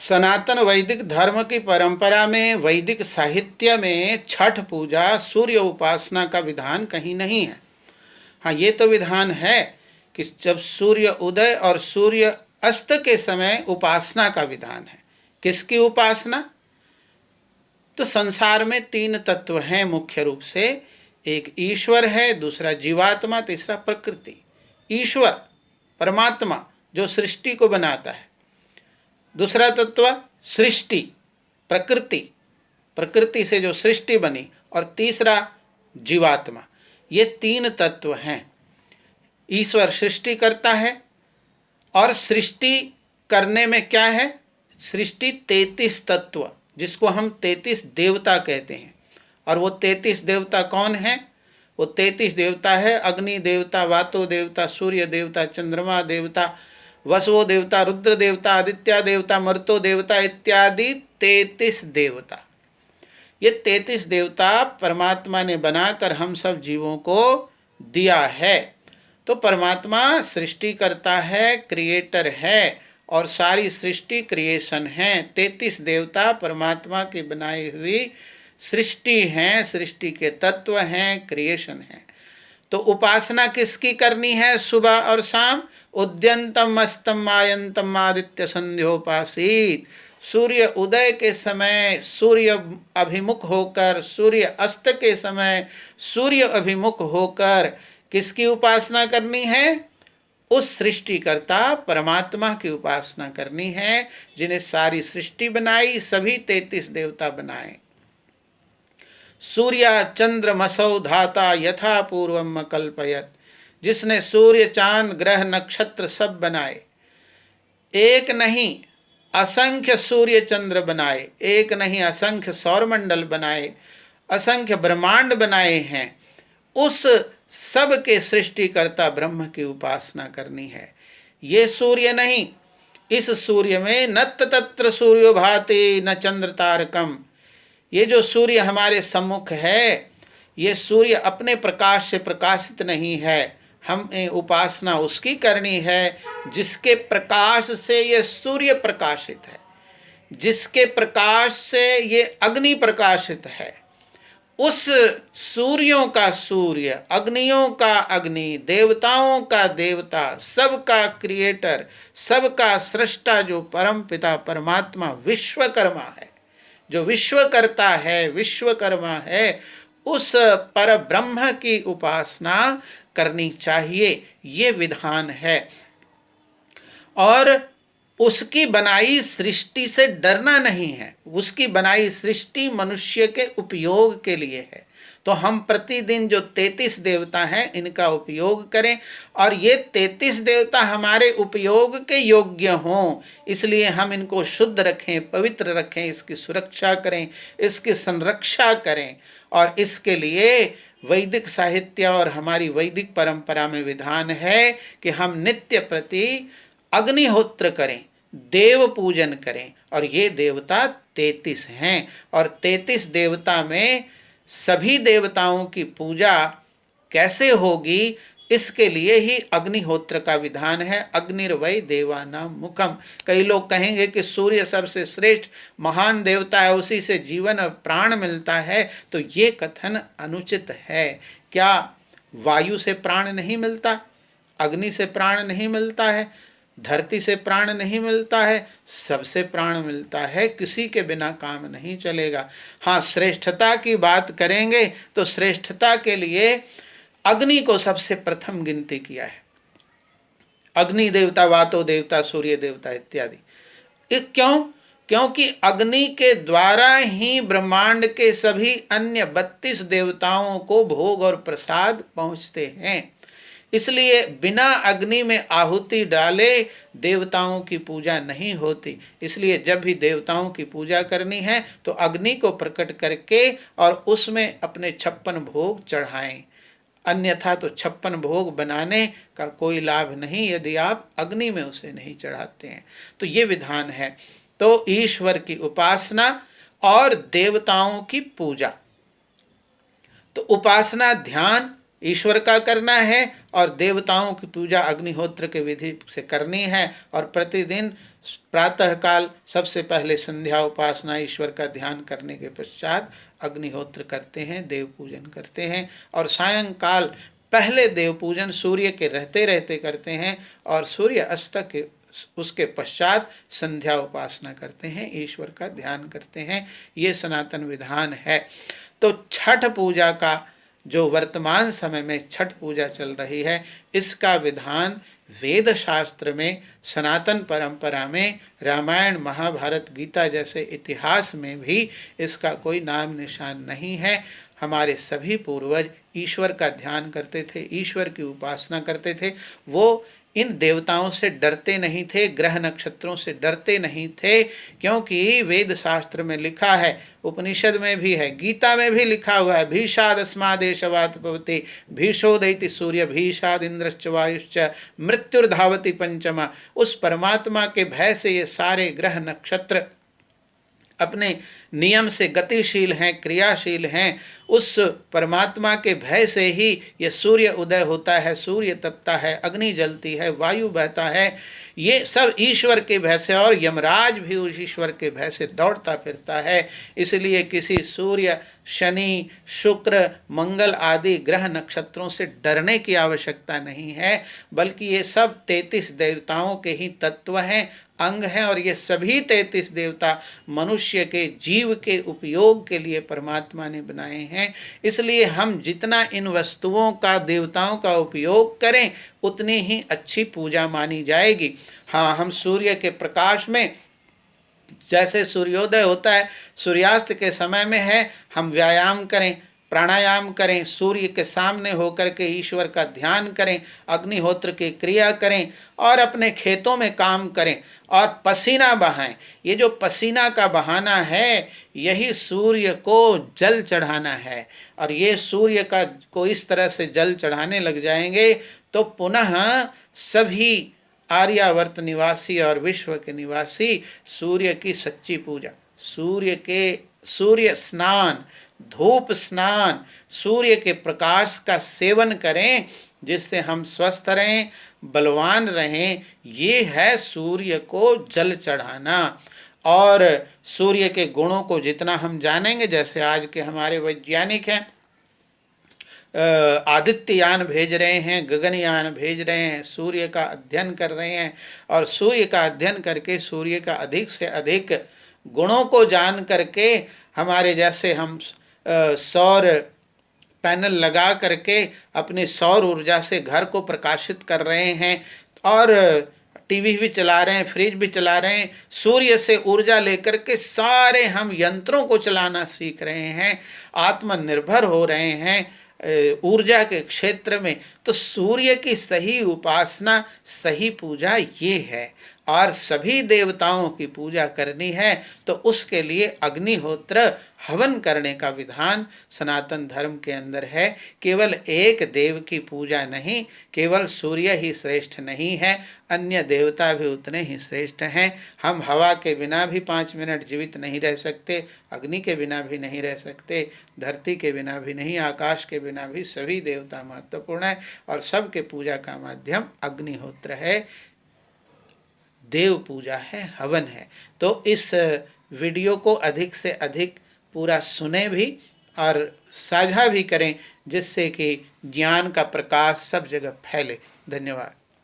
सनातन वैदिक धर्म की परंपरा में, वैदिक साहित्य में छठ पूजा, सूर्य उपासना का विधान कहीं नहीं है। हाँ, ये तो विधान है कि जब सूर्य उदय और सूर्य अस्त के समय उपासना का विधान है। किसकी उपासना? तो संसार में तीन तत्व हैं मुख्य रूप से। एक ईश्वर है, दूसरा जीवात्मा, तीसरा प्रकृति। ईश्वर परमात्मा जो सृष्टि को बनाता है, दूसरा तत्व सृष्टि प्रकृति, प्रकृति से जो सृष्टि बनी, और तीसरा जीवात्मा। ये तीन तत्व हैं। ईश्वर सृष्टि करता है, और सृष्टि करने में क्या है? सृष्टि 33 तत्व, जिसको हम 33 देवता कहते हैं। और वो 33 देवता कौन है? वो 33 देवता है अग्नि देवता, वातो देवता, सूर्य देवता, चंद्रमा देवता, वसवो देवता, रुद्र देवता, आदित्य देवता, मर्तो देवता इत्यादि 33 देवता। ये 33 देवता परमात्मा ने बनाकर हम सब जीवों को दिया है। तो परमात्मा सृष्टि करता है, क्रिएटर है, और सारी सृष्टि क्रिएशन है। 33 देवता परमात्मा की बनाई हुई सृष्टि हैं, सृष्टि के तत्व हैं, क्रिएशन है। तो उपासना किसकी करनी है? सुबह और शाम। उद्यंतम अस्तम आयंतम आदित्य संध्योपासीत। सूर्य उदय के समय सूर्य अभिमुख होकर, सूर्य अस्त के समय सूर्य अभिमुख होकर किसकी उपासना करनी है? उस सृष्टिकर्ता परमात्मा की उपासना करनी है, जिन्हें सारी सृष्टि बनाई, सभी 33 देवता बनाए। सूर्य चंद्रमसौ धाता यथा पूर्वम कल्पयत। जिसने सूर्य, चांद, ग्रह, नक्षत्र सब बनाए, एक नहीं असंख्य सूर्य चंद्र बनाए, एक नहीं असंख्य सौरमंडल बनाए, असंख्य ब्रह्मांड बनाए हैं। उस सब के सृष्टिकर्ता ब्रह्म की उपासना करनी है। ये सूर्य नहीं, इस सूर्य में न तत्र सूर्यो भाति न चंद्र तारकम। ये जो सूर्य हमारे सम्मुख है, ये सूर्य अपने प्रकाश से प्रकाशित नहीं है। हमें उपासना उसकी करनी है जिसके प्रकाश से ये सूर्य प्रकाशित है, जिसके प्रकाश से ये अग्नि प्रकाशित है। उस सूर्यों का सूर्य, अग्नियों का अग्नि, देवताओं का देवता, सबका क्रिएटर, सबका सृष्टा जो परम पिता परमात्मा विश्वकर्मा है, जो विश्व करता है, विश्वकर्मा है, उस पर ब्रह्म की उपासना करनी चाहिए। ये विधान है। और उसकी बनाई सृष्टि से डरना नहीं है। उसकी बनाई सृष्टि मनुष्य के उपयोग के लिए है। तो हम प्रतिदिन जो 33 देवता हैं इनका उपयोग करें, और ये 33 देवता हमारे उपयोग के योग्य हों, इसलिए हम इनको शुद्ध रखें, पवित्र रखें, इसकी सुरक्षा करें, इसकी संरक्षा करें। और इसके लिए वैदिक साहित्य और हमारी वैदिक परंपरा में विधान है कि हम नित्य प्रति अग्निहोत्र करें, देव पूजन करें। और ये देवता 33 हैं, और 33 देवता में सभी देवताओं की पूजा कैसे होगी, इसके लिए ही अग्निहोत्र का विधान है। अग्निर्वै देवानां मुखम। कई लोग कहेंगे कि सूर्य सबसे श्रेष्ठ महान देवता है, उसी से जीवन और प्राण मिलता है, तो ये कथन अनुचित है। क्या वायु से प्राण नहीं मिलता? अग्नि से प्राण नहीं मिलता है? धरती से प्राण नहीं मिलता है? सबसे प्राण मिलता है, किसी के बिना काम नहीं चलेगा। हाँ, श्रेष्ठता की बात करेंगे तो श्रेष्ठता के लिए अग्नि को सबसे प्रथम गिनती किया है। अग्नि देवता, वातो देवता, सूर्य देवता इत्यादि। क्यों? क्योंकि अग्नि के द्वारा ही ब्रह्मांड के सभी अन्य 32 देवताओं को भोग और प्रसाद पहुँचते हैं। इसलिए बिना अग्नि में आहुति डाले देवताओं की पूजा नहीं होती। इसलिए जब भी देवताओं की पूजा करनी है तो अग्नि को प्रकट करके और उसमें अपने 56 भोग चढ़ाएं। अन्यथा तो 56 भोग बनाने का कोई लाभ नहीं यदि आप अग्नि में उसे नहीं चढ़ाते हैं। तो ये विधान है। तो ईश्वर की उपासना और देवताओं की पूजा। तो उपासना ध्यान ईश्वर का करना है और देवताओं की पूजा अग्निहोत्र के विधि से करनी है। और प्रतिदिन प्रातःकाल सबसे पहले संध्या उपासना, ईश्वर का ध्यान करने के पश्चात अग्निहोत्र करते हैं, देव पूजन करते हैं, और सायंकाल पहले देव पूजन सूर्य के रहते रहते करते हैं, और सूर्य अस्त के उसके पश्चात संध्या उपासना करते हैं, ईश्वर का ध्यान करते हैं। ये सनातन विधान है। तो छठ पूजा का जो वर्तमान समय में छठ पूजा चल रही है, इसका विधान वेद शास्त्र में, सनातन परंपरा में, रामायण महाभारत गीता जैसे इतिहास में भी इसका कोई नाम निशान नहीं है। हमारे सभी पूर्वज ईश्वर का ध्यान करते थे, ईश्वर की उपासना करते थे। वो इन देवताओं से डरते नहीं थे, ग्रह नक्षत्रों से डरते नहीं थे, क्योंकि वेद शास्त्र में लिखा है, उपनिषद में भी है, गीता में भी लिखा हुआ है, भीषादस्मादेशवात भवति भीषोदयति सूर्य भीषाद इंद्रश्च वायुश्च मृत्युर्धावति पंचमा। उस परमात्मा के भय से ये सारे ग्रह नक्षत्र अपने नियम से गतिशील हैं, क्रियाशील हैं। उस परमात्मा के भय से ही ये सूर्य उदय होता है, सूर्य तपता है, अग्नि जलती है, वायु बहता है। ये सब ईश्वर के भय से, और यमराज भी उस ईश्वर के भय से दौड़ता फिरता है। इसलिए किसी सूर्य, शनि, शुक्र, मंगल आदि ग्रह नक्षत्रों से डरने की आवश्यकता नहीं है, बल्कि ये सब 33 देवताओं के ही तत्व हैं, अंग हैं, और ये सभी 33 देवता मनुष्य के जीव के उपयोग के लिए परमात्मा ने बनाए हैं। इसलिए हम जितना इन वस्तुओं का, देवताओं का उपयोग करें, उतनी ही अच्छी पूजा मानी जाएगी। हाँ, हम सूर्य के प्रकाश में, जैसे सूर्योदय होता है, सूर्यास्त के समय में है, हम व्यायाम करें, प्राणायाम करें, सूर्य के सामने होकर के ईश्वर का ध्यान करें, अग्निहोत्र की क्रिया करें, और अपने खेतों में काम करें, और पसीना बहाएं। ये जो पसीना का बहाना है, यही सूर्य को जल चढ़ाना है। और ये सूर्य का को इस तरह से जल चढ़ाने लग जाएंगे तो पुनः सभी आर्यावर्त निवासी और विश्व के निवासी सूर्य की सच्ची पूजा, सूर्य स्नान, धूप स्नान, सूर्य के प्रकाश का सेवन करें, जिससे हम स्वस्थ रहें, बलवान रहें। ये है सूर्य को जल चढ़ाना। और सूर्य के गुणों को जितना हम जानेंगे, जैसे आज के हमारे वैज्ञानिक हैं, आदित्ययान भेज रहे हैं, गगनयान भेज रहे हैं, सूर्य का अध्ययन कर रहे हैं, और सूर्य का अध्ययन करके सूर्य का अधिक से अधिक गुणों को जान करके, हमारे जैसे हम सौर पैनल लगा करके अपनी सौर ऊर्जा से घर को प्रकाशित कर रहे हैं, और टीवी भी चला रहे हैं, फ्रिज भी चला रहे हैं। सूर्य से ऊर्जा लेकर के सारे हम यंत्रों को चलाना सीख रहे हैं, आत्मनिर्भर हो रहे हैं ऊर्जा के क्षेत्र में। तो सूर्य की सही उपासना, सही पूजा ये है। और सभी देवताओं की पूजा करनी है तो उसके लिए अग्निहोत्र, हवन करने का विधान सनातन धर्म के अंदर है। केवल एक देव की पूजा नहीं, केवल सूर्य ही श्रेष्ठ नहीं है, अन्य देवता भी उतने ही श्रेष्ठ हैं। हम हवा के बिना भी 5 मिनट जीवित नहीं रह सकते, अग्नि के बिना भी नहीं रह सकते, धरती के बिना भी नहीं, आकाश के बिना भी। सभी देवता महत्वपूर्ण है, और सबके पूजा का माध्यम अग्निहोत्र है, देव पूजा है, हवन है। तो इस वीडियो को अधिक से अधिक पूरा सुने भी और साझा भी करें, जिससे कि ज्ञान का प्रकाश सब जगह फैले। धन्यवाद।